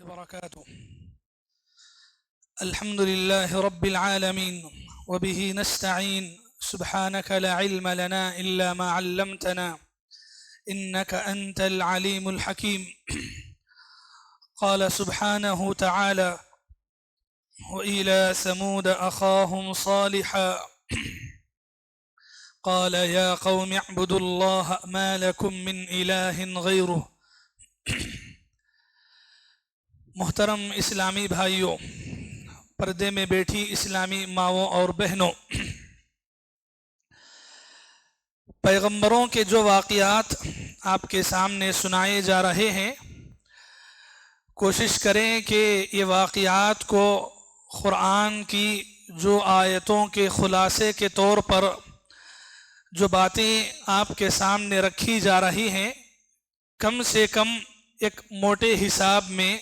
وبركاته. الحمد لله رب العالمين وبه نستعين. سبحانك لا علم لنا إلا ما علمتنا إنك أنت العليم الحكيم. قال سبحانه تعالى: وإلى ثمود أخاهم صالحا قال يا قوم اعبدوا الله ما لكم من إله غيره. محترم اسلامی بھائیوں، پردے میں بیٹھی اسلامی ماؤں اور بہنوں، پیغمبروں کے جو واقعات آپ کے سامنے سنائے جا رہے ہیں، کوشش کریں کہ یہ واقعات کو قرآن کی جو آیتوں کے خلاصے کے طور پر جو باتیں آپ کے سامنے رکھی جا رہی ہیں، کم سے کم ایک موٹے حساب میں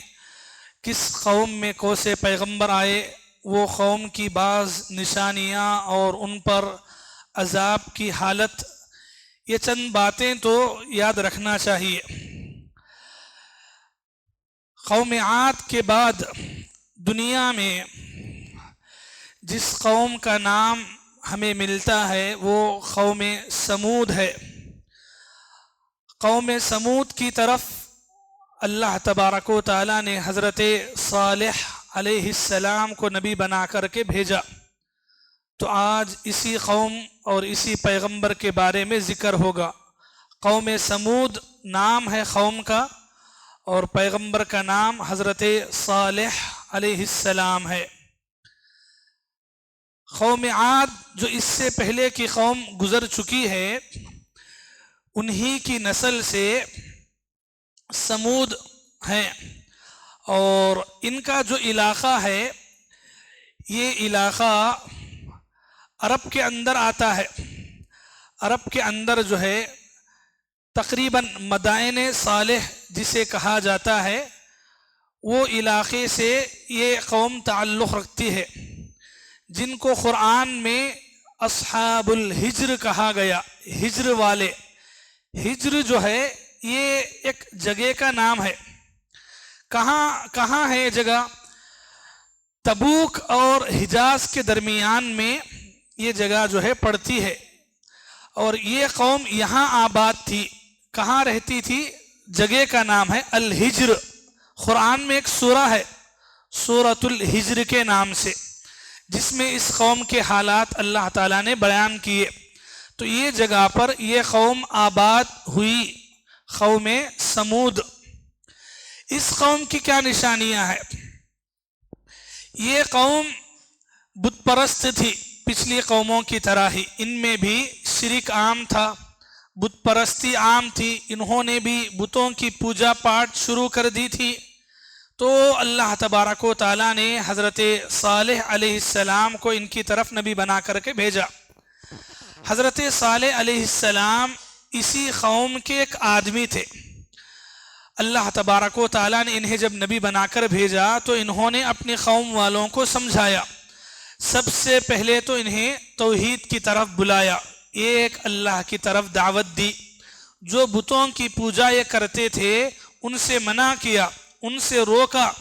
کس قوم میں کون سے پیغمبر آئے، وہ قوم کی بعض نشانیاں اور ان پر عذاب کی حالت، یہ چند باتیں تو یاد رکھنا چاہیے۔ قوم عاد کے بعد دنیا میں جس قوم کا نام ہمیں ملتا ہے وہ قوم سمود ہے۔ قوم سمود کی طرف اللہ تبارک و تعالیٰ نے حضرت صالح علیہ السلام کو نبی بنا کر کے بھیجا، تو آج اسی قوم اور اسی پیغمبر کے بارے میں ذکر ہوگا۔ قوم سمود نام ہے قوم کا، اور پیغمبر کا نام حضرت صالح علیہ السلام ہے۔ قوم عاد جو اس سے پہلے کی قوم گزر چکی ہے، انہی کی نسل سے سمود ہیں، اور ان کا جو علاقہ ہے یہ علاقہ عرب کے اندر آتا ہے۔ عرب کے اندر جو ہے تقریباً مدائن صالح جسے کہا جاتا ہے، وہ علاقے سے یہ قوم تعلق رکھتی ہے، جن کو قرآن میں اصحاب الحجر کہا گیا۔ ہجر والے، ہجر جو ہے یہ ایک جگہ کا نام ہے۔ کہاں ہے یہ جگہ؟ تبوک اور حجاز کے درمیان میں یہ جگہ جو ہے پڑتی ہے، اور یہ قوم یہاں آباد تھی۔ کہاں رہتی تھی؟ جگہ کا نام ہے الحجر۔ قرآن میں ایک سورہ ہے سورۃ الحجر کے نام سے، جس میں اس قوم کے حالات اللہ تعالیٰ نے بیان کیے۔ تو یہ جگہ پر یہ قوم آباد ہوئی، قوم سمود۔ اس قوم کی کیا نشانیاں ہیں؟ یہ قوم بت پرست تھی، پچھلی قوموں کی طرح ہی ان میں بھی شرک عام تھا، بت پرستی عام تھی، انہوں نے بھی بتوں کی پوجا پاٹ شروع کر دی تھی۔ تو اللہ تبارک و تعالیٰ نے حضرت صالح علیہ السلام کو ان کی طرف نبی بنا کر کے بھیجا۔ حضرت صالح علیہ السلام اسی قوم کے ایک آدمی تھے۔ اللہ تبارک و تعالیٰ نے انہیں جب نبی بنا کر بھیجا تو انہوں نے اپنی قوم والوں کو سمجھایا۔ سب سے پہلے تو انہیں توحید کی طرف بلایا، ایک اللہ کی طرف دعوت دی۔ جو بتوں کی پوجا یہ کرتے تھے ان سے منع کیا، ان سے روکا،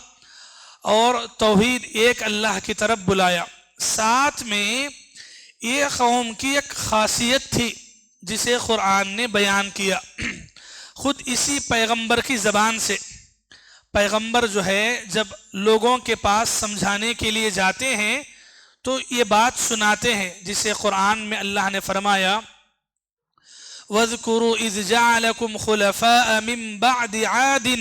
اور توحید ایک اللہ کی طرف بلایا۔ ساتھ میں یہ قوم کی ایک خاصیت تھی جسے قرآن نے بیان کیا، خود اسی پیغمبر کی زبان سے۔ پیغمبر جو ہے جب لوگوں کے پاس سمجھانے کے لیے جاتے ہیں تو یہ بات سناتے ہیں، جسے قرآن میں اللہ نے فرمایا: وَاذْكُرُوا إِذْ جَعَلَكُمْ خُلَفَاءَ مِن بَعْدِ عَادٍ۔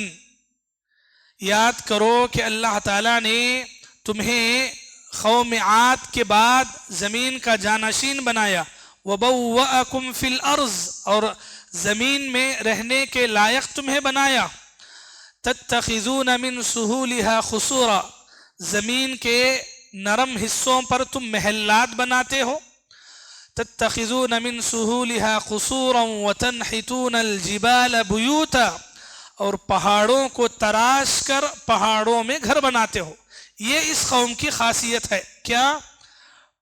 یاد کرو کہ اللہ تعالیٰ نے تمہیں قوم عاد کے بعد زمین کا جانشین بنایا، وَبَوَّأَكُمْ فِي الْأَرْضِ، اور زمین میں رہنے کے لائق تمہیں بنایا۔ تَتَّخِذُونَ مِن سُهُولِهَا قُصُورًا، زمین کے نرم حصوں پر تم محلات بناتے ہو۔ تَتَّخِذُونَ مِن سُهُولِهَا قُصُورًا وَتَنْحِتُونَ الْجِبَالَ بُيُوتًا، اور پہاڑوں کو تراش کر پہاڑوں میں گھر بناتے ہو۔ یہ اس قوم کی خاصیت ہے۔ کیا؟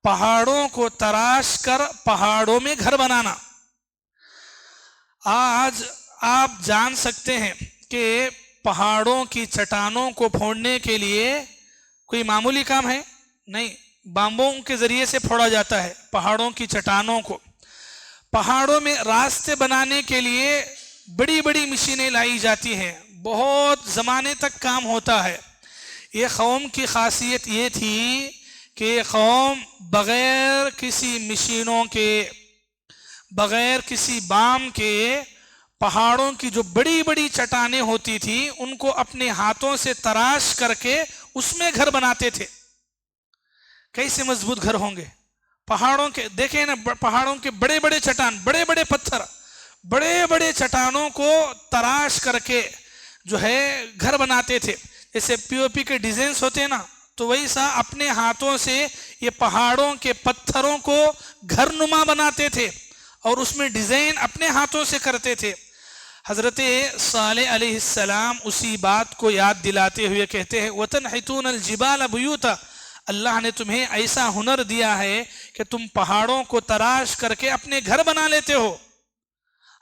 پہاڑوں کو تراش کر پہاڑوں میں گھر بنانا۔ آج آپ جان سکتے ہیں کہ پہاڑوں کی چٹانوں کو پھوڑنے کے لیے کوئی معمولی کام ہے نہیں، بامبوں کے ذریعے سے پھوڑا جاتا ہے پہاڑوں کی چٹانوں کو۔ پہاڑوں میں راستے بنانے کے لیے بڑی بڑی مشینیں لائی جاتی ہیں، بہت زمانے تک کام ہوتا ہے۔ یہ قوم کی خاصیت یہ تھی کہ یہ قوم بغیر کسی مشینوں کے، بغیر کسی بام کے، پہاڑوں کی جو بڑی بڑی چٹانیں ہوتی تھی ان کو اپنے ہاتھوں سے تراش کر کے اس میں گھر بناتے تھے۔ کیسے مضبوط گھر ہوں گے پہاڑوں کے، دیکھیں نا پہاڑوں کے بڑے بڑے چٹان، بڑے بڑے پتھر، بڑے بڑے چٹانوں کو تراش کر کے جو ہے گھر بناتے تھے۔ جیسے پی او پی کے ڈیزائنز ہوتے ہیں نا، تو ویسا اپنے ہاتھوں سے یہ پہاڑوں کے پتھروں کو گھر نما بناتے تھے اور اس میں ڈیزائن اپنے ہاتھوں سے کرتے تھے۔ حضرت صالح علیہ السلام اسی بات کو یاد دلاتے ہوئے کہتے ہیں وَتَنْحِتُونَ الْجِبَالَ بُيُوتًا، اللہ نے تمہیں ایسا ہنر دیا ہے کہ تم پہاڑوں کو تراش کر کے اپنے گھر بنا لیتے ہو۔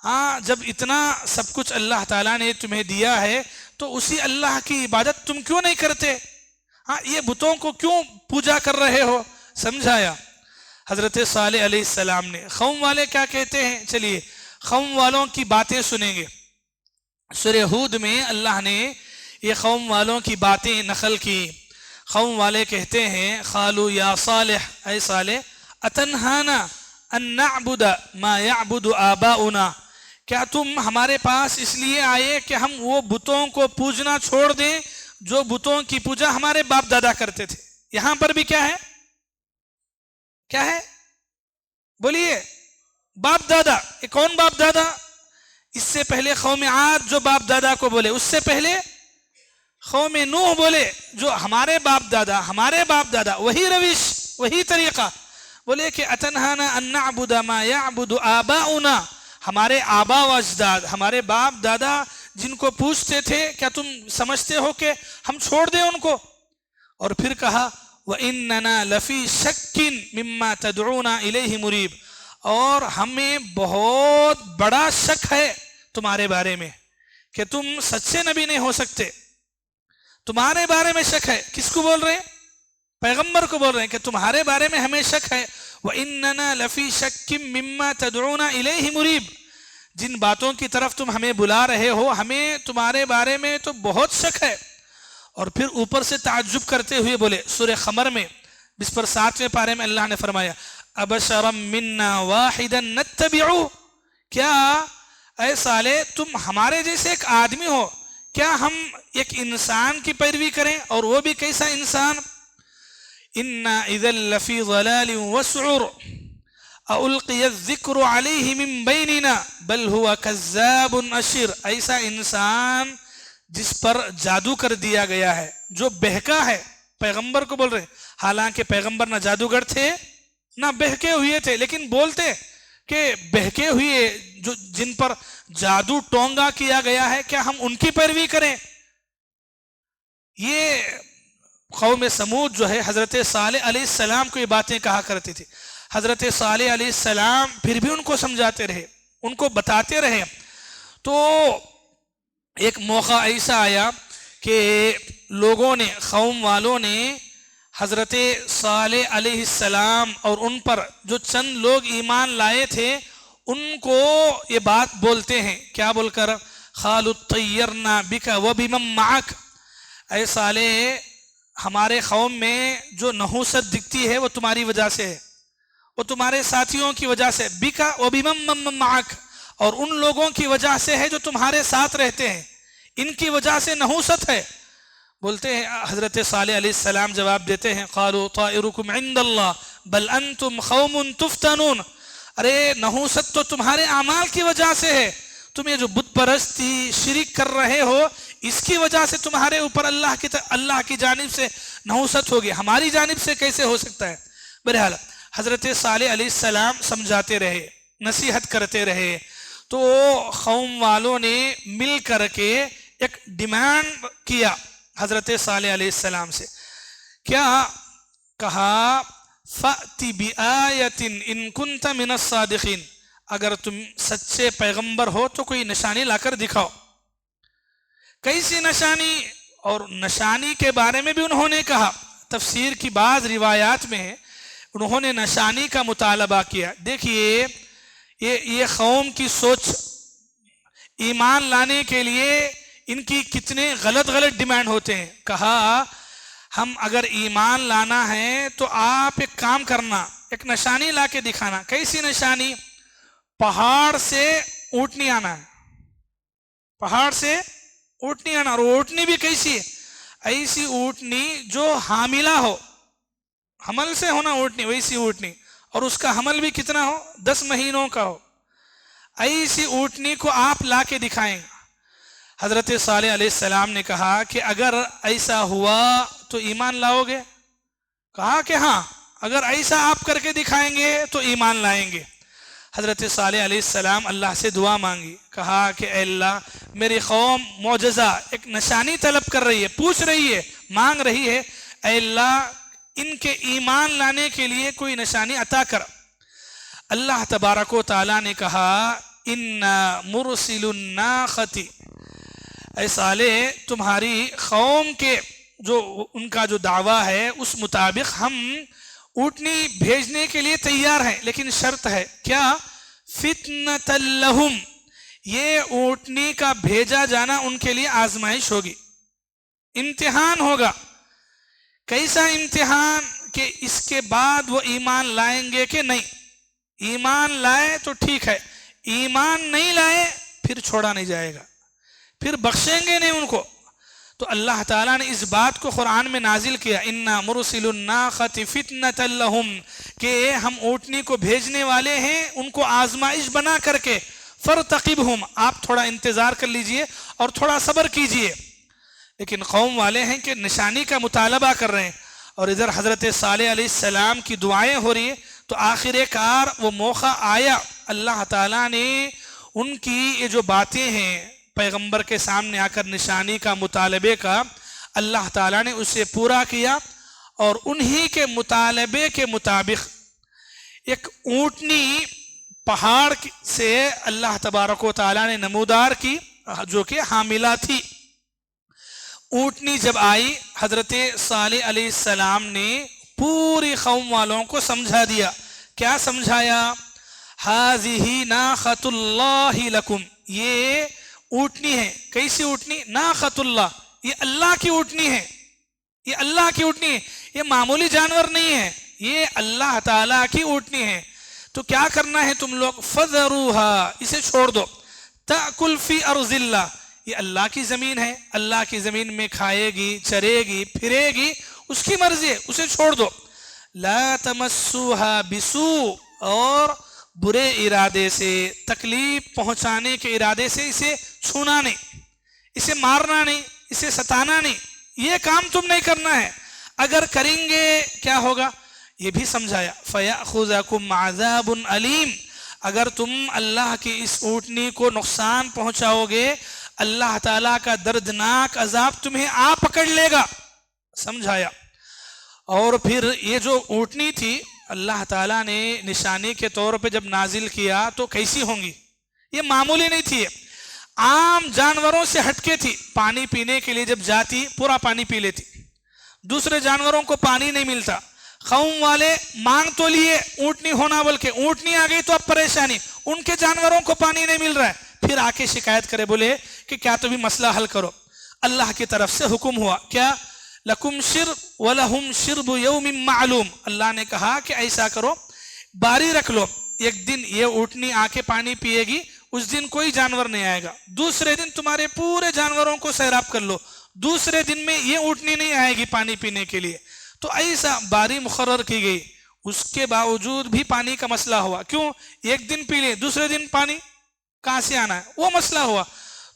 ہاں، جب اتنا سب کچھ اللہ تعالیٰ نے تمہیں دیا ہے تو اسی اللہ کی عبادت تم کیوں نہیں کرتے؟ ہاں، یہ بتوں کو کیوں پوجا کر رہے ہو؟ سمجھایا حضرت صالح علیہ السلام نے۔ قوم والے کیا کہتے ہیں؟ چلیے قوم والوں کی باتیں سنیں گے۔ سورہ ہود میں اللہ نے یہ قوم والوں کی باتیں نقل کی۔ قوم والے کہتے ہیں قالوا یا صالح، اے صالح، اتنہانا ان نعبد ما یعبد آباؤنا، کیا تم ہمارے پاس اس لیے آئے کہ ہم وہ بتوں کو پوجنا چھوڑ دیں جو بتوں کی پوجا ہمارے باپ دادا کرتے تھے؟ یہاں پر بھی کیا ہے؟ کیا ہے؟ بولیے، باپ دادا۔ یہ کون باپ دادا؟ اس سے پہلے قوم عاد جو باپ دادا کو بولے، اس سے پہلے قوم نوح بولے جو ہمارے باپ دادا، وہی روش، وہی طریقہ۔ بولے کہ اتنہانا ان نعبد ما یعبد آباؤنا، ہمارے آبا و اجداد، ہمارے باپ دادا جن کو پوچھتے تھے، کیا تم سمجھتے ہو کہ ہم چھوڑ دیں ان کو؟ اور پھر کہا وَإِنَّنَا لَفِي شَكٍّ مِّمَّا تَدْعُونَا إِلَيْهِ مُرِيبٍ، اور ہمیں بہت بڑا شک ہے تمہارے بارے میں کہ تم سچے نبی نہیں ہو سکتے۔ تمہارے بارے میں شک ہے۔ کس کو بول رہے ہیں؟ پیغمبر کو بول رہے ہیں کہ تمہارے بارے میں ہمیں شک ہے۔ وَإِنَّنَا لَفِي شَكٍّ مِّمَّا تَدْعُونَا إِلَيْهِ مُرِيبٍ، جن باتوں کی طرف تم ہمیں بلا رہے ہو ہمیں تمہارے بارے میں تو بہت شک ہے۔ اور پھر اوپر سے تعجب کرتے ہوئے بولے، سورہ قمر میں جس پر 7ویں پارے میں اللہ نے فرمایا أَبَشَرًا مِّنَّا وَاحِدًا نَتَّبِعُهُ، کیا اے صالح تم ہمارے جیسے ایک آدمی ہو، کیا ہم ایک انسان کی پیروی کریں؟ اور وہ بھی کیسا انسان؟ إِنَّا إِذًا لَفِي ضَلَالٍ وَسُعُرٍ أَلْقِيَ الذِّكْرُ عَلَيْهِ مِن بَيْنِنَا بَلْ هُوَ كَذَّابٌ أَشِرٌ، ایسا انسان جس پر جادو کر دیا گیا ہے، جو بہکا ہے۔ پیغمبر کو بول رہے ہیں، حالانکہ پیغمبر نہ جادوگر تھے نہ بہکے ہوئے تھے، لیکن بولتے کہ بہکے ہوئے جن پر جادو ٹونگا کیا گیا ہے، کیا ہم ان کی پیروی کریں؟ یہ قوم سمود جو ہے حضرت صالح علیہ السلام کو یہ باتیں کہا کرتی تھی۔ حضرت صالح علیہ السلام پھر بھی ان کو سمجھاتے رہے، ان کو بتاتے رہے۔ تو ایک موقع ایسا آیا کہ لوگوں نے، قوم والوں نے حضرت صالح علیہ السلام اور ان پر جو چند لوگ ایمان لائے تھے ان کو یہ بات بولتے ہیں، کیا بول کر؟ قالوا اطیرنا بک وبمن معک، اے صالح ہمارے قوم میں جو نحوست دکھتی ہے وہ تمہاری وجہ سے ہے، وہ تمہارے ساتھیوں کی وجہ سے، بک وبمن معک، اور ان لوگوں کی وجہ سے ہے جو تمہارے ساتھ رہتے ہیں، ان کی وجہ سے نحوست ہے۔ بولتے ہیں حضرت صالح علیہ السلام جواب دیتے ہیں قالوا طائرکم عند اللہ بل انتم قوم تفتنون، ارے نحوست تو تمہارے اعمال کی وجہ سے ہے، تم یہ جو بت پرستی شرک کر رہے ہو اس کی وجہ سے تمہارے اوپر اللہ کی جانب سے نحوست ہوگی، ہماری جانب سے کیسے ہو سکتا ہے؟ بہرحال حضرت صالح علیہ السلام سمجھاتے رہے، نصیحت کرتے رہے۔ تو قوم والوں نے مل کر کے ایک ڈیمانڈ کیا حضرت صالح علیہ السلام سے، کیا کہا فَأْتِ بِآیَةٍ إِن كُنْتَ مِنَ الصَّادِقِينَ، اگر تم سچے پیغمبر ہو تو کوئی نشانی لا کر دکھاؤ۔ کیسی نشانی؟ اور نشانی کے بارے میں بھی انہوں نے کہا. تفسیر کی بعض روایات میں انہوں نے نشانی کا مطالبہ کیا. دیکھیے یہ قوم کی سوچ، ایمان لانے کے لیے ان کی کتنے غلط ڈیمانڈ ہوتے ہیں. کہا ہم اگر ایمان لانا ہے تو آپ ایک کام کرنا، ایک نشانی لا کے دکھانا. کیسی نشانی؟ پہاڑ سے اونٹنی آنا ہے، پہاڑ سے اونٹنی آنا. اور اونٹنی بھی کیسی ہے؟ ایسی اونٹنی جو حاملہ ہو، حمل سے ہونا اونٹنی، ویسی اونٹنی، اور اس کا حمل بھی کتنا ہو؟ 10 مہینوں کا ہو. ایسی اونٹنی کو آپ لا کے دکھائیں گے. حضرت صالح علیہ السلام نے کہا کہ اگر ایسا ہوا تو ایمان لاؤ گے؟ کہا کہ ہاں، اگر ایسا آپ کر کے دکھائیں گے تو ایمان لائیں گے. حضرت صالح علیہ السلام اللہ سے دعا مانگی. کہا کہ اے اللہ، میری قوم معجزہ، ایک نشانی طلب کر رہی ہے، پوچھ رہی ہے، مانگ رہی ہے. اے اللہ، ان کے ایمان لانے کے لیے کوئی نشانی عطا کر. اللہ تبارک و تعالیٰ نے کہا اِنَّا مُرْسِلُ النَّاقَةِ، اے صالح تمہاری قوم کے ان کا جو دعویٰ ہے اس مطابق ہم اونٹنی بھیجنے کے لیے تیار ہیں، لیکن شرط ہے. کیا؟ فِتْنَةً لَهُمْ، یہ اونٹنی کا بھیجا جانا ان کے لیے آزمائش ہوگی، امتحان ہوگا. کیسا امتحان؟ کہ اس کے بعد وہ ایمان لائیں گے کہ نہیں. ایمان لائے تو ٹھیک ہے، ایمان نہیں لائے پھر چھوڑا نہیں جائے گا، پھر بخشیں گے نہیں ان کو. تو اللہ تعالیٰ نے اس بات کو قرآن میں نازل کیا، اِنَّا مُرْسِلُ النَّاقَةِ فِتْنَةً لَهُمْ، کہ ہم اونٹنی کو بھیجنے والے ہیں ان کو آزمائش بنا کر کے. فَارْتَقِبْهُمْ، آپ تھوڑا انتظار کر لیجئے اور تھوڑا صبر کیجئے. لیکن قوم والے ہیں کہ نشانی کا مطالبہ کر رہے ہیں، اور ادھر حضرت صالح علیہ السلام کی دعائیں ہو رہی ہیں. تو آخر کار وہ موقع آیا، اللہ تعالیٰ نے ان کی یہ جو باتیں ہیں پیغمبر کے سامنے آ کر نشانی کا مطالبے کا، اللہ تعالیٰ نے اسے پورا کیا. اور انہی کے مطالبے کے مطابق ایک اونٹنی پہاڑ سے اللہ تبارک و تعالیٰ نے نمودار کی جو کہ حاملہ تھی. اونٹنی جب آئی، حضرت صالح علیہ السلام نے پوری قوم والوں کو سمجھا دیا. کیا سمجھایا؟ ہَذِهِ نَاقَةُ اللَّهِ لَكُمْ، یہ اونٹنی ہے. کیسی اونٹنی؟ ناقۃ اللہ، یہ اللہ کی اونٹنی ہے، یہ اللہ کی اونٹنی ہے، یہ معمولی جانور نہیں ہے، یہ اللہ تعالیٰ کی اونٹنی ہے. تو کیا کرنا ہے تم لوگ؟ فَذَرُوهَا، اسے چھوڑ دو. تَأْكُلْ فِي أَرْضِ اللَّهِ، یہ اللہ کی زمین ہے، اللہ کی زمین میں کھائے گی، چرے گی، پھرے گی، اس کی مرضی ہے، اسے چھوڑ دو. لا تمسوها بسوء، اور برے ارادے سے، تکلیف پہنچانے کے ارادے سے اسے چھونا نہیں، اسے مارنا نہیں، اسے ستانا نہیں، یہ کام تم نہیں کرنا ہے. اگر کریں گے کیا ہوگا یہ بھی سمجھایا. فَيَأْخُذَكُمْ عَذَابٌ أَلِيمٌ، اگر تم اللہ کی اس اونٹنی کو نقصان پہنچاؤ گے، اللہ تعالیٰ کا دردناک عذاب تمہیں آ پکڑ لے گا. سمجھایا. اور پھر یہ جو اونٹنی تھی اللہ تعالیٰ نے نشانی کے طور پہ جب نازل کیا تو کیسی ہوں گی؟ یہ معمولی نہیں تھی، عام جانوروں سے ہٹ کے تھی. پانی پینے کے لیے جب جاتی پورا پانی پی لیتی، دوسرے جانوروں کو پانی نہیں ملتا. قوم والے مانگ تو لیے اونٹنی ہونا، بلکہ اونٹنی آ گئی تو اب پریشانی، ان کے جانوروں کو پانی نہیں مل رہا ہے. پھر آ کے شکایت کرے، بولے کہ کیا تو بھی مسئلہ حل کرو. اللہ کی طرف سے حکم ہوا، کیا؟ لَكُمْ شِرْبُ وَلَهُمْ شِرْبُ يَوْمٍ مَعْلُومٍ، اللہ نے کہا کہ ایسا کرو، باری رکھ لو، ایک دن یہ اونٹنی آ کے پانی پیے گی، اس دن کوئی جانور نہیں آئے گا. دوسرے دن تمہارے پورے جانوروں کو سیراب کر لو، دوسرے دن میں یہ اونٹنی نہیں آئے گی پانی پینے کے لیے. تو ایسا باری مقرر کی گئی. اس کے باوجود بھی پانی کا مسئلہ ہوا. کیوں؟ ایک دن پی لے، دوسرے دن پانی کہاں سے آنا ہے، وہ مسئلہ ہوا.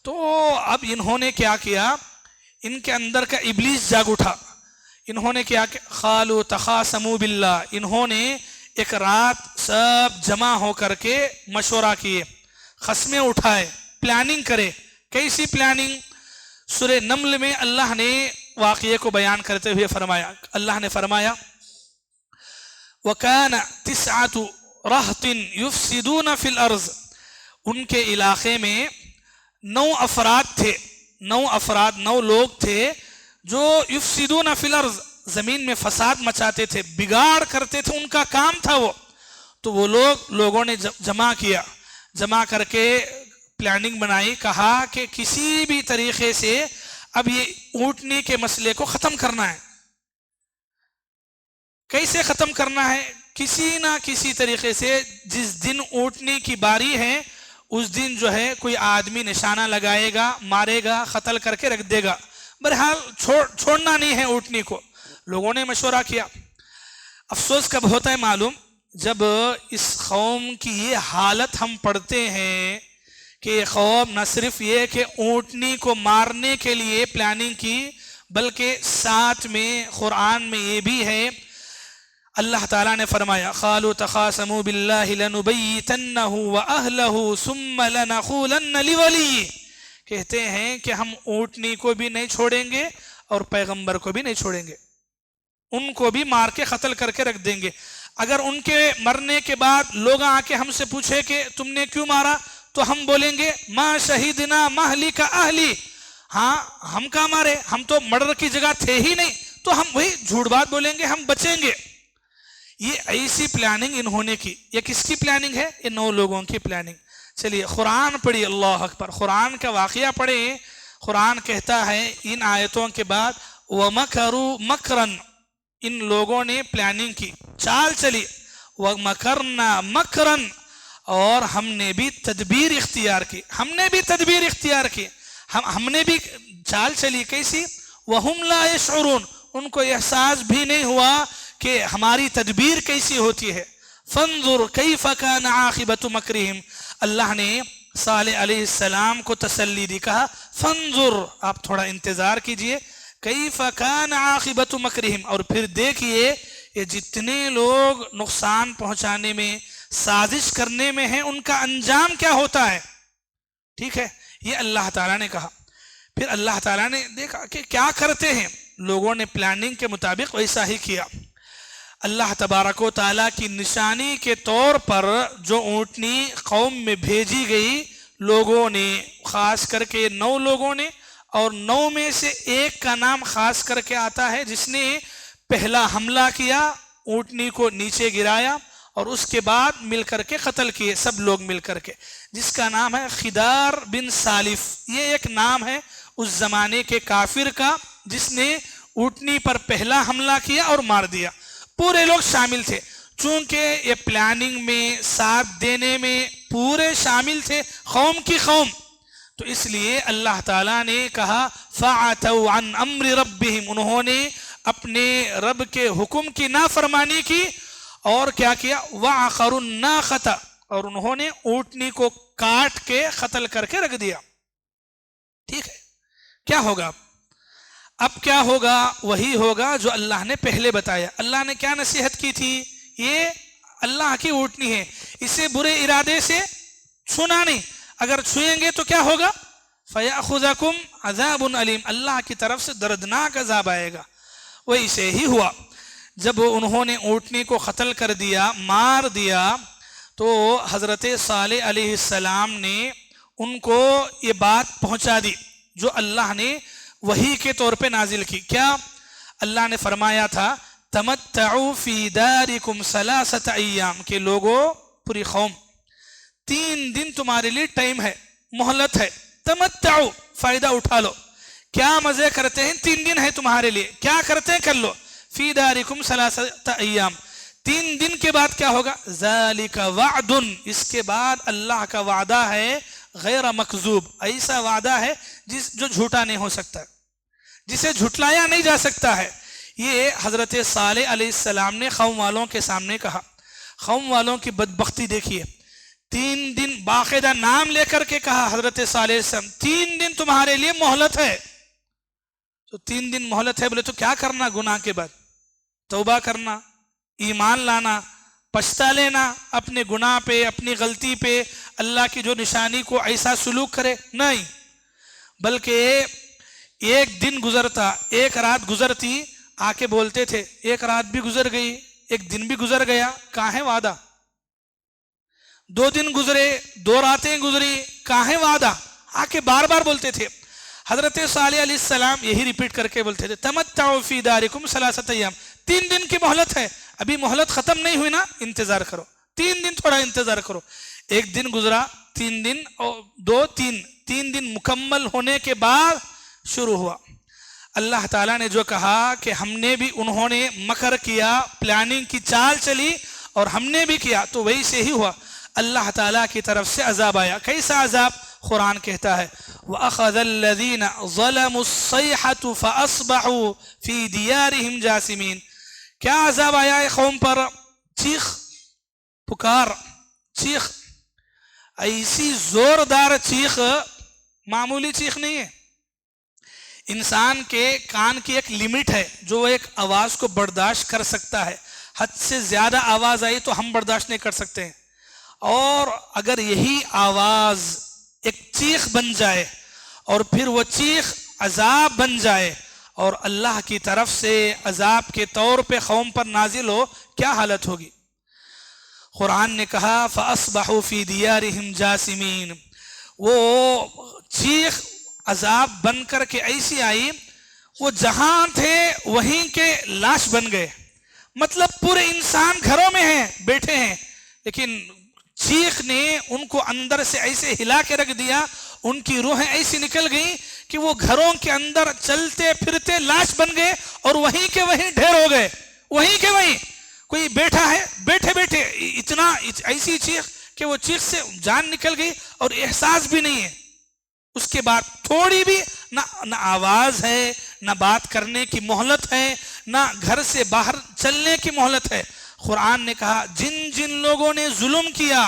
تو اب انہوں نے کیا کیا؟ ان کے اندر کا ابلیس جاگ اٹھا. انہوں نے کیا کہ قالوا تخاصموا باللہ، انہوں نے ایک رات سب جمع ہو کر کے مشورہ کیے، قسمیں اٹھائے، پلاننگ کرے. کیسی پلاننگ؟ سورہ نمل میں اللہ نے واقعے کو بیان کرتے ہوئے فرمایا، اللہ نے فرمایا وَكَانَ 9 رَهْطٍ يُفْسِدُونَ فِي الْأَرْضِ، ان کے علاقے میں 9 افراد تھے 9 افراد 9 لوگ تھے جو یفسدون فی الارض زمین میں فساد مچاتے تھے, بگاڑ کرتے تھے, ان کا کام تھا وہ. تو وہ لوگوں نے جمع کیا, جمع کر کے پلاننگ بنائی, کہا کہ کسی بھی طریقے سے اب یہ اونٹنی کے مسئلے کو ختم کرنا ہے. کیسے ختم کرنا ہے؟ کسی نہ کسی طریقے سے جس دن اونٹنی کی باری ہے اس دن جو ہے کوئی آدمی نشانہ لگائے گا, مارے گا, قتل کر کے رکھ دے گا. بہرحال چھوڑنا نہیں ہے اونٹنی کو. لوگوں نے مشورہ کیا. افسوس کب ہوتا ہے معلوم؟ جب اس قوم کی یہ حالت ہم پڑھتے ہیں کہ یہ قوم نہ صرف یہ کہ اونٹنی کو مارنے کے لیے پلاننگ کی, بلکہ ساتھ میں قرآن میں یہ بھی ہے, اللہ تعالیٰ نے فرمایا قالوا تخاصموا باللہ لنبیتنہ واہلہ ثم لنقولن لولیہ, کہتے ہیں کہ ہم اونٹنی کو بھی نہیں چھوڑیں گے اور پیغمبر کو بھی نہیں چھوڑیں گے, ان کو بھی مار کے قتل کر کے رکھ دیں گے. اگر ان کے مرنے کے بعد لوگ آ کے ہم سے پوچھے کہ تم نے کیوں مارا, تو ہم بولیں گے ما شہیدنا مہلک اہلی, ہاں ہم کہاں مارے, ہم تو مرڈر کی جگہ تھے ہی نہیں, تو ہم وہی جھوٹ بات بولیں گے, ہم بچیں گے. یہ ایسی پلاننگ انہوں نے کی. یہ کس کی پلاننگ ہے؟ یہ 9 لوگوں کی پلاننگ. چلیے قرآن پڑھی, اللہ اکبر, قرآن کا واقعہ پڑھیں. قرآن کہتا ہے ان آیتوں کے بعد وَمَكَرُوا مَكْرًا, ان لوگوں نے پلاننگ کی, چال چلی. وَمَكَرْنَا مَكْرًا, اور ہم نے بھی تدبیر اختیار کی, ہم نے بھی تدبیر اختیار کی, ہم نے بھی چال چلی. کیسی؟ وَهُمْ لَا يَشْعُرُونَ, ان کو احساس بھی نہیں ہوا کہ ہماری تدبیر کیسی ہوتی ہے. فَانظُرْ كَيْفَ كَانَ عَاقِبَةُ مَكْرِهِمْ, اللہ نے صالح علیہ السلام کو تسلی دی, کہا فَانظُرْ, آپ تھوڑا انتظار کیجئے, كَيْفَ كَانَ عَاقِبَةُ مَكْرِهِمْ, اور پھر دیکھئے یہ جتنے لوگ نقصان پہنچانے میں, سازش کرنے میں ہیں, ان کا انجام کیا ہوتا ہے. ٹھیک ہے, یہ اللہ تعالیٰ نے کہا. پھر اللہ تعالیٰ نے دیکھا کہ کیا کرتے ہیں, لوگوں نے پلاننگ کے مطابق ویسا ہی کیا. اللہ تبارک و تعالیٰ کی نشانی کے طور پر جو اونٹنی قوم میں بھیجی گئی, لوگوں نے خاص کر کے 9 لوگوں نے, اور 9 میں سے ایک کا نام خاص کر کے آتا ہے جس نے پہلا حملہ کیا, اونٹنی کو نیچے گرایا اور اس کے بعد مل کر کے قتل کیے, سب لوگ مل کر کے, جس کا نام ہے خدار بن سالف. یہ ایک نام ہے اس زمانے کے کافر کا جس نے اونٹنی پر پہلا حملہ کیا اور مار دیا. پورے لوگ شامل تھے, چونکہ یہ پلاننگ میں, ساتھ دینے میں پورے شامل تھے, قوم کی قوم, تو اس لیے اللہ تعالیٰ نے کہا فَعَتَوْا عَنْ أَمْرِ رَبِّهِمْ, انہوں نے اپنے رب کے حکم کی نافرمانی کی, اور کیا کیا؟ وَعَقَرُوا النَّاقَةَ, اور انہوں نے اونٹنی کو کاٹ کے قتل کر کے رکھ دیا. ٹھیک ہے, کیا ہوگا اب کیا ہوگا؟ وہی ہوگا جو اللہ نے پہلے بتایا. اللہ نے کیا نصیحت کی تھی؟ یہ اللہ کی اونٹنی ہے, اسے برے ارادے سے چھونا نہیں, اگر چھوئیں گے تو کیا ہوگا؟ فَيَأْخُذَكُمْ عَذَابٌ عَلِيمٌ, اللہ کی طرف سے دردناک عذاب آئے گا. ویسے ہی ہوا. جب انہوں نے اونٹنی کو قتل کر دیا, مار دیا, تو حضرت صالح علیہ السلام نے ان کو یہ بات پہنچا دی جو اللہ نے وحی کے طور پہ نازل کی. کیا؟ اللہ نے فرمایا تھا تمتعوا فی دارکم 3 ایام, کہ لوگوں, پوری قوم, 3 دن تمہارے لیے ٹائم ہے, مہلت ہے. تمتعوا, فائدہ اٹھا لو. کیا مزے کرتے ہیں؟ 3 دن ہے تمہارے لیے, کیا کرتے ہیں کر لو. فی دارکم 3 ایام, 3 دن کے بعد کیا ہوگا؟ ذالک وعد, اس کے بعد اللہ کا وعدہ ہے غیر مکذوب, ایسا وعدہ ہے جو جھوٹا نہیں ہو سکتا, جسے جھٹلایا نہیں جا سکتا ہے. یہ حضرت صالح علیہ السلام نے قوم والوں کے سامنے کہا. قوم والوں کی بدبختی دیکھیے, 3 دن باقاعدہ نام لے کر کے کہا حضرت صالح علیہ السلام 3 دن تمہارے لیے مہلت ہے. تو 3 دن مہلت ہے, بولے تو کیا کرنا؟ گناہ کے بعد توبہ کرنا, ایمان لانا, پچھتا لینا اپنے گناہ پہ, اپنی غلطی پہ, اللہ کی جو نشانی کو ایسا سلوک کرے نہیں, بلکہ ایک دن گزرتا, ایک رات گزرتی, آ کے بولتے تھے 1 رات بھی گزر گئی, 1 دن بھی گزر گیا, کہاں ہے وعدہ؟ 2 دن گزرے, 2 راتیں گزری, کہاں ہے وعدہ؟ آ کے بار بار بولتے تھے. حضرت صالح علیہ السلام یہی ریپیٹ کر کے بولتے تھے تمتعوا فی دارکم ثلاثۃ ایام، 3 دن کی مہلت ہے، ابھی مہلت ختم نہیں ہوئی نا، انتظار کرو 3 دن، تھوڑا انتظار کرو۔ 1 دن گزرا، 3 دن اور 2 3 دن مکمل ہونے کے بعد شروع ہوا۔ اللہ تعالیٰ نے جو کہا کہ ہم نے بھی، انہوں نے مکر کیا، پلاننگ کی چال چلی اور ہم نے بھی کیا، تو وہی سے ہی ہوا۔ اللہ تعالیٰ کی طرف سے عذاب آیا۔ کیسا عذاب؟ قرآن کہتا ہے وَأَخَذَ الَّذِينَ ظَلَمُوا الصَّيْحَةُ فَأَصْبَحُوا فِي دِيَارِهِمْ جَاثِمِينَ۔ کیا عذاب آیا ہے قوم پر؟ چیخ پکار، چیخ، ایسی زوردار چیخ، معمولی چیخ نہیں ہے۔ انسان کے کان کی ایک لیمٹ ہے جو وہ ایک آواز کو برداشت کر سکتا ہے، حد سے زیادہ آواز آئی تو ہم برداشت نہیں کر سکتے ہیں، اور اگر یہی آواز ایک چیخ بن جائے اور پھر وہ چیخ عذاب بن جائے اور اللہ کی طرف سے عذاب کے طور پہ قوم پر نازل ہو، کیا حالت ہوگی؟ قرآن نے کہا فَأَصْبَحُوا فِي دِيَارِهِمْ جَاثِمِينَ، وہ چیخ عذاب بن کر کے ایسی آئی، وہ جہاں تھے وہیں کے لاش بن گئے۔ مطلب پورے انسان گھروں میں ہیں، بیٹھے ہیں، لیکن چیخ نے ان کو اندر سے ایسے ہلا کے رکھ دیا، ان کی روحیں ایسی نکل گئیں کہ وہ گھروں کے اندر چلتے پھرتے لاش بن گئے اور وہیں کے وہیں ڈھیر ہو گئے، وہیں کے وہیں۔ کوئی بیٹھا ہے، بیٹھے بیٹھے اتنا ایسی چیخ کہ وہ چیخ سے جان نکل گئی اور احساس بھی نہیں ہے۔ اس کے بعد تھوڑی بھی نہ آواز ہے، نہ بات کرنے کی مہلت ہے، نہ گھر سے باہر چلنے کی مہلت ہے۔ قرآن نے کہا جن جن لوگوں نے ظلم کیا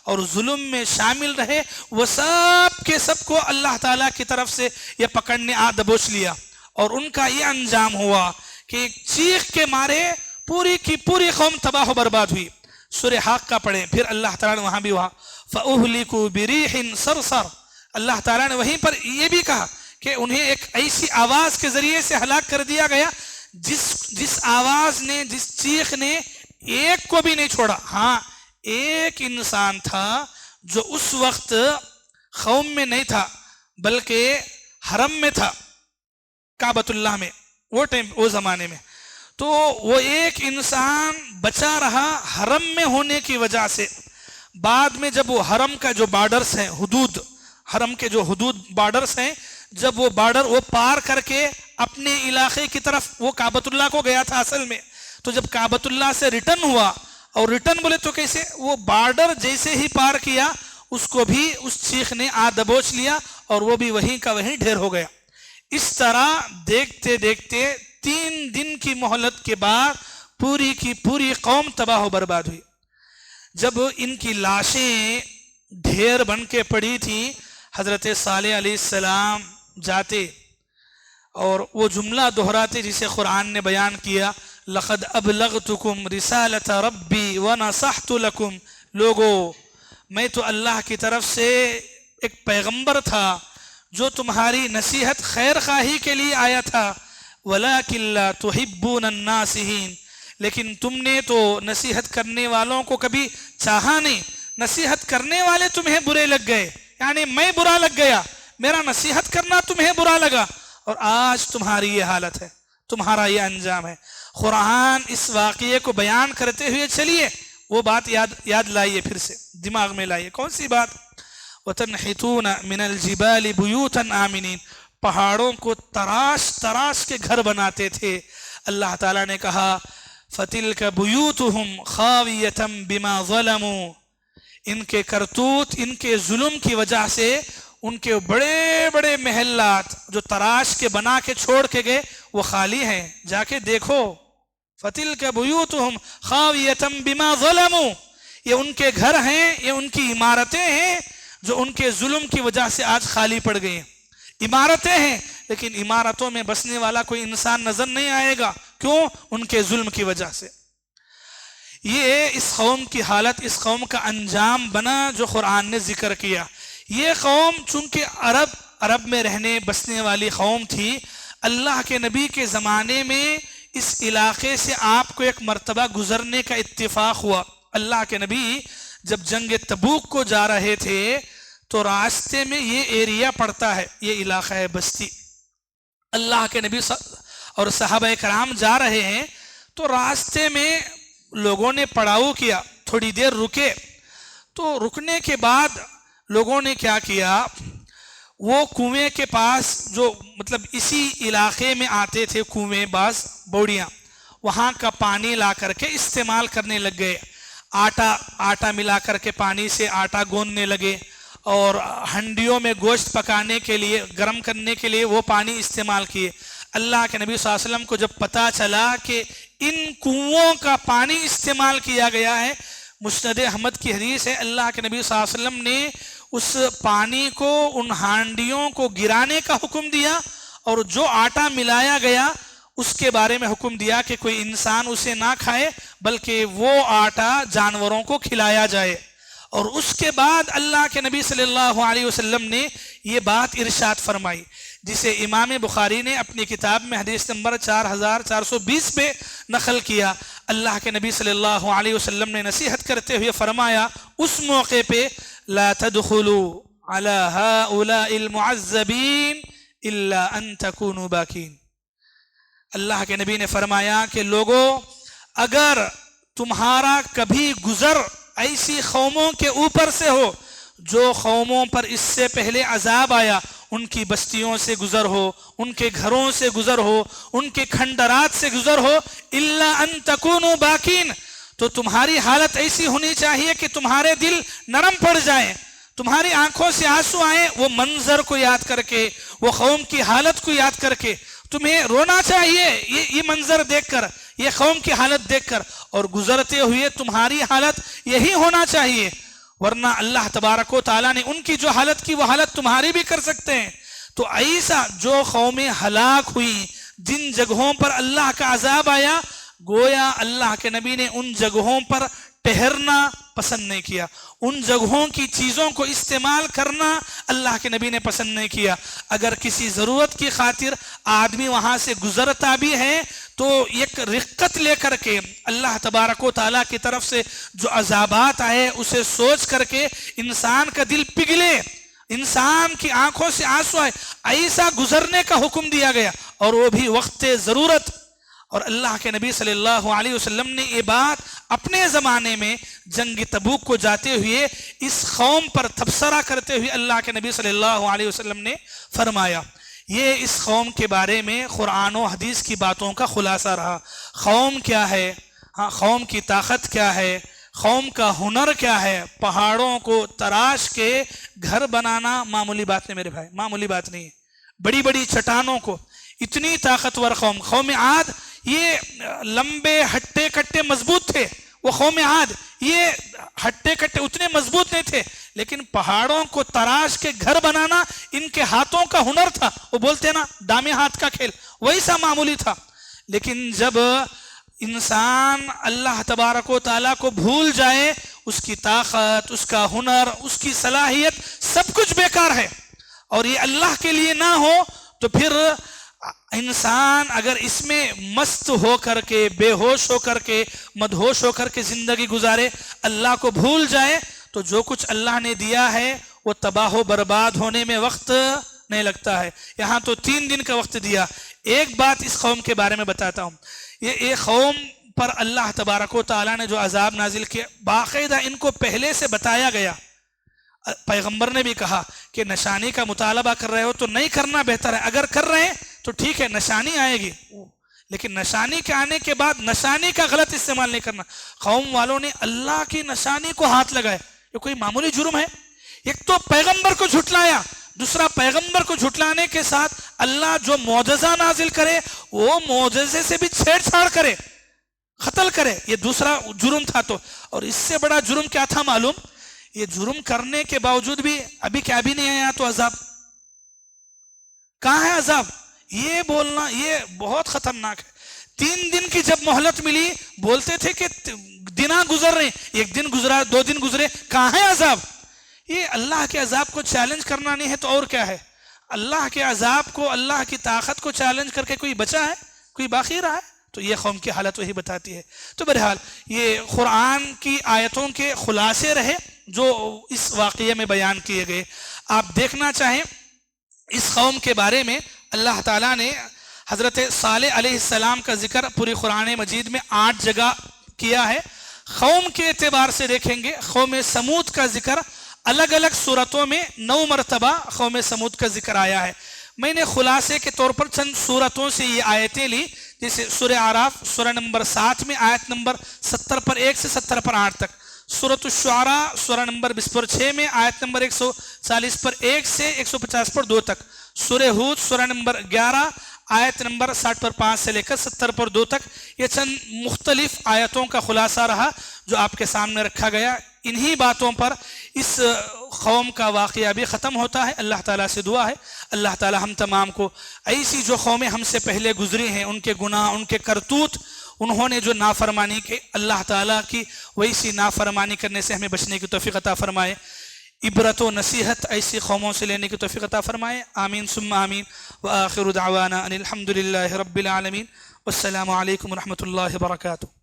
اور ظلم میں شامل رہے، وہ سب کے سب کو اللہ تعالیٰ کی طرف سے یہ پکڑنے دبوچ لیا، اور ان کا یہ انجام ہوا کہ ایک چیخ کے مارے پوری کی پوری قوم تباہ و برباد ہوئی۔ سورہ حاقہ پڑھیں، پھر اللہ تعالیٰ نے وہاں بھی وہاں فَأُهْلِكُوا بِرِيحٍ صَرْصَرٍ، اللہ تعالیٰ نے وہیں پر یہ بھی کہا کہ انہیں ایک ایسی آواز کے ذریعے سے ہلاک کر دیا گیا جس آواز نے، جس چیخ نے ایک کو بھی نہیں چھوڑا۔ ہاں، ایک انسان تھا جو اس وقت قوم میں نہیں تھا بلکہ حرم میں تھا، کعبۃ اللہ میں، وہ زمانے میں، تو وہ ایک انسان بچا رہا حرم میں ہونے کی وجہ سے۔ بعد میں جب وہ حرم کا جو بارڈرز ہیں، حدود، حرم کے جو حدود بارڈرز ہیں، جب وہ بارڈر وہ پار کر کے اپنے علاقے کی طرف، وہ کعبۃ اللہ کو گیا تھا اصل میں، تو جب کعبۃ اللہ سے ریٹرن ہوا، اور ریٹرن بولے تو کیسے، وہ بارڈر جیسے ہی پار کیا اس کو بھی اس چیخ نے دبوچ لیا اور وہ بھی وہیں کا وہیں ڈھیر ہو گیا۔ اس طرح دیکھتے دیکھتے 3 دن کی مہلت کے بعد پوری کی پوری قوم تباہ و برباد ہوئی۔ جب ان کی لاشیں ڈھیر بن کے پڑی تھی، حضرت صالح علیہ السلام جاتے اور وہ جملہ دہراتے جسے قرآن نے بیان کیا لَقَدْ أَبْلَغْتُكُمْ رِسَالَةَ رَبِّي وَنَصَحْتُ لَكُمْ، لوگو میں تو اللہ کی طرف سے ایک پیغمبر تھا جو تمہاری نصیحت خیر خواہی کے لیے آیا تھا، وَلَكِنْ لَا تُحِبُّونَ النَّاصِحِينَ، لیکن تم نے تو نصیحت کرنے والوں کو کبھی چاہا نہیں، نصیحت کرنے والے تمہیں برے لگ گئے، یعنی میں برا لگ گیا، میرا نصیحت کرنا تمہیں برا لگا، اور آج تمہاری یہ حالت ہے، تمہارا یہ انجام ہے۔ قرآن اس واقعے کو بیان کرتے ہوئے چلیے وہ بات یاد لائیے، پھر سے دماغ میں لائیے۔ کون سی بات؟ وَتَنْحِتُونَ مِنَ الْجِبَالِ بُيُوتًا آمِنِينَ، پہاڑوں کو تراش تراش کے گھر بناتے تھے۔ اللہ تعالیٰ نے کہا فَتِلْكَ بُيُوتُهُمْ خَاوِيَةً بِمَا ظَلَمُوا، ان کے کرتوت، ان کے ظلم کی وجہ سے ان کے بڑے بڑے محلات جو تراش کے بنا کے چھوڑ کے گئے وہ خالی ہیں، جا کے دیکھو۔ فَتِلْكَ بُيُوتُهُمْ خَاوِيَةً بِمَا ظَلَمُوا، یہ ان کے گھر ہیں، یہ ان کی عمارتیں ہیں جو ان کے ظلم کی وجہ سے آج خالی پڑ گئی ہیں۔ عمارتیں ہیں لیکن عمارتوں میں بسنے والا کوئی انسان نظر نہیں آئے گا، کیوں؟ ان کے ظلم کی وجہ سے۔ یہ اس قوم کی حالت، اس قوم کا انجام بنا جو قرآن نے ذکر کیا۔ یہ قوم چونکہ عرب میں رہنے بسنے والی قوم تھی، اللہ کے نبی کے زمانے میں اس علاقے سے آپ کو ایک مرتبہ گزرنے کا اتفاق ہوا۔ اللہ کے نبی جب جنگ تبوک کو جا رہے تھے تو راستے میں یہ ایریا پڑتا ہے، یہ علاقہ ہے بستی. اللہ کے نبی اور صحابہ کرام جا رہے ہیں تو راستے میں لوگوں نے پڑاؤ کیا، تھوڑی دیر رکے. تو رکنے کے بعد لوگوں نے کیا کیا، وہ کنویں کے پاس جو مطلب اسی علاقے میں آتے تھے کنویں، بعض بوڑیاں، وہاں کا پانی لا کر کے استعمال کرنے لگ گئے. آٹا ملا کر کے پانی سے آٹا گوندنے لگے، اور ہنڈیوں میں گوشت پکانے کے لیے، گرم کرنے کے لیے وہ پانی استعمال کیے. اللہ کے نبی صلی اللہ علیہ وسلم کو جب پتا چلا کہ ان کنووں کا پانی استعمال کیا گیا ہے، مسند احمد کی حدیث ہے، اللہ کے نبی صلی اللہ علیہ وسلم نے اس پانی کو، ان ہانڈیوں کو گرانے کا حکم دیا، اور جو آٹا ملایا گیا اس کے بارے میں حکم دیا کہ کوئی انسان اسے نہ کھائے بلکہ وہ آٹا جانوروں کو کھلایا جائے. اور اس کے بعد اللہ کے نبی صلی اللہ علیہ وسلم نے یہ بات ارشاد فرمائی، جسے امام بخاری نے اپنی کتاب میں حدیث نمبر 4420 پہ نقل کیا. اللہ کے نبی صلی اللہ علیہ وسلم نے نصیحت کرتے ہوئے فرمایا اس موقع پہ، لا تدخلوا على هؤلاء المعذبین الا ان تکونوا باکین. اللہ کے نبی نے فرمایا کہ لوگوں، اگر تمہارا کبھی گزر ایسی قوموں کے اوپر سے ہو جو قوموں پر اس سے پہلے عذاب آیا، ان کی بستیوں سے گزر ہو، ان کے گھروں سے گزر ہو، ان کے کھنڈرات سے گزر ہو، الا ان تکونوا باکین، تو تمہاری حالت ایسی ہونی چاہیے کہ تمہارے دل نرم پڑ جائیں، تمہاری آنکھوں سے آنسو آئیں، وہ منظر کو یاد کر کے، وہ قوم کی حالت کو یاد کر کے تمہیں رونا چاہیے یہ منظر دیکھ کر، یہ قوم کی حالت دیکھ کر، اور گزرتے ہوئے تمہاری حالت یہی ہونا چاہیے، ورنہ اللہ تبارک و تعالیٰ نے ان کی جو حالت کی وہ حالت تمہاری بھی کر سکتے ہیں. تو ایسا جو قومیں ہلاک ہوئی، جن جگہوں پر اللہ کا عذاب آیا، گویا اللہ کے نبی نے ان جگہوں پر ٹھہرنا پسند نہیں کیا، ان جگہوں کی چیزوں کو استعمال کرنا اللہ کے نبی نے پسند نہیں کیا. اگر کسی ضرورت کی خاطر آدمی وہاں سے گزرتا بھی ہے تو ایک رقت لے کر کے، اللہ تبارک و تعالیٰ کی طرف سے جو عذابات آئے اسے سوچ کر کے انسان کا دل پگھلے، انسان کی آنکھوں سے آنسو آئے، ایسا گزرنے کا حکم دیا گیا، اور وہ بھی وقت ضرورت. اور اللہ کے نبی صلی اللہ علیہ وسلم نے یہ بات اپنے زمانے میں جنگ تبوک کو جاتے ہوئے اس قوم پر تبصرہ کرتے ہوئے اللہ کے نبی صلی اللہ علیہ وسلم نے فرمایا. یہ اس قوم کے بارے میں قرآن و حدیث کی باتوں کا خلاصہ رہا. قوم کیا ہے، قوم کی طاقت کیا ہے، قوم کا ہنر کیا ہے. پہاڑوں کو تراش کے گھر بنانا معمولی بات نہیں میرے بھائی، معمولی بات نہیں ہے. بڑی بڑی چٹانوں کو، اتنی طاقتور قوم عاد، یہ لمبے ہٹے کٹے مضبوط تھے. وہ قوم عاد یہ ہٹے کٹے اتنے مضبوط نہیں تھے، لیکن پہاڑوں کو تراش کے گھر بنانا ان کے ہاتھوں کا ہنر تھا. وہ بولتے نا دامے ہاتھ کا کھیل، ویسا معمولی تھا. لیکن جب انسان اللہ تبارک و تعالیٰ کو بھول جائے، اس کی طاقت، اس کا ہنر، اس کی صلاحیت سب کچھ بیکار ہے. اور یہ اللہ کے لیے نہ ہو تو پھر انسان اگر اس میں مست ہو کر کے، بے ہوش ہو کر کے، مدہوش ہو کر کے زندگی گزارے، اللہ کو بھول جائے، تو جو کچھ اللہ نے دیا ہے وہ تباہ و برباد ہونے میں وقت نہیں لگتا ہے. یہاں تو 3 دن کا وقت دیا. ایک بات اس قوم کے بارے میں بتاتا ہوں. یہ ایک قوم پر اللہ تبارک و تعالیٰ نے جو عذاب نازل کیا، باقاعدہ ان کو پہلے سے بتایا گیا. پیغمبر نے بھی کہا کہ نشانی کا مطالبہ کر رہے ہو تو نہیں کرنا بہتر ہے، اگر کر رہے ہیں تو ٹھیک ہے نشانی آئے گی، لیکن نشانی کے آنے کے بعد نشانی کا غلط استعمال نہیں کرنا. قوم والوں نے اللہ کی نشانی کو ہاتھ لگائے. یہ کوئی معمولی جرم ہے؟ ایک تو پیغمبر کو جھٹلایا، دوسرا پیغمبر کو جھٹلانے کے ساتھ اللہ جو معجزہ نازل کرے وہ معجزے سے بھی چھیڑ چھاڑ کرے، قتل کرے. یہ دوسرا جرم تھا. تو اور اس سے بڑا جرم کیا تھا معلوم؟ یہ جرم کرنے کے باوجود بھی ابھی کیا بھی نہیں آیا تو عذاب. کہاں ہے عذاب؟ یہ بولنا یہ بہت خطرناک ہے. 3 دن کی جب مہلت ملی، بولتے تھے کہ دناں گزر رہے، 1 دن گزرا، 2 دن گزرے، کہاں ہے عذاب؟ یہ اللہ کے عذاب کو چیلنج کرنا نہیں ہے تو اور کیا ہے؟ اللہ کے عذاب کو، اللہ کی طاقت کو چیلنج کر کے کوئی بچا ہے؟ کوئی باقی رہا ہے؟ تو یہ قوم کی حالت وہی بتاتی ہے. تو بہرحال یہ قرآن کی آیتوں کے خلاصے رہے. جو اس واقعے میں بیان کیے گئے. آپ دیکھنا چاہیں اس قوم کے بارے میں اللہ تعالیٰ نے حضرت صالح علیہ السلام کا ذکر پوری قرآن مجید میں 8 جگہ کیا ہے. قوم کے اعتبار سے دیکھیں گے قوم سمود کا ذکر الگ الگ صورتوں میں 9 مرتبہ قوم سمود کا ذکر آیا ہے. میں نے خلاصے کے طور پر چند صورتوں سے یہ آیتیں لی، جیسے سورہ اعراف سورہ نمبر 7 میں آیت نمبر 70 پر 1 سے 70 پر 8 تک، سورۃ الشعراء سورہ نمبر 20 پر 6 میں آیت نمبر 140 پر 1 سے 150 پر 2 تک، سورہ ہود سورہ نمبر 11 آیت نمبر 60 پر 5 سے لے کر 70 پر 2 تک. یہ چند مختلف آیتوں کا خلاصہ رہا جو آپ کے سامنے رکھا گیا. انہی باتوں پر اس قوم کا واقعہ بھی ختم ہوتا ہے. اللہ تعالیٰ سے دعا ہے اللہ تعالیٰ ہم تمام کو ایسی جو قومیں ہم سے پہلے گزری ہیں ان کے گناہ، ان کے کرتوت، انہوں نے جو نافرمانی کی، اللہ تعالیٰ کی ویسی نافرمانی کرنے سے ہمیں بچنے کی توفیق عطا فرمائے. عبرت و نصیحت ایسی قوموں سے لینے کی توفیق عطا فرمائے. آمین ثم آمین. وآخر دعوانا ان الحمد للہ رب العالمین. والسلام علیکم ورحمۃ اللہ وبرکاتہ.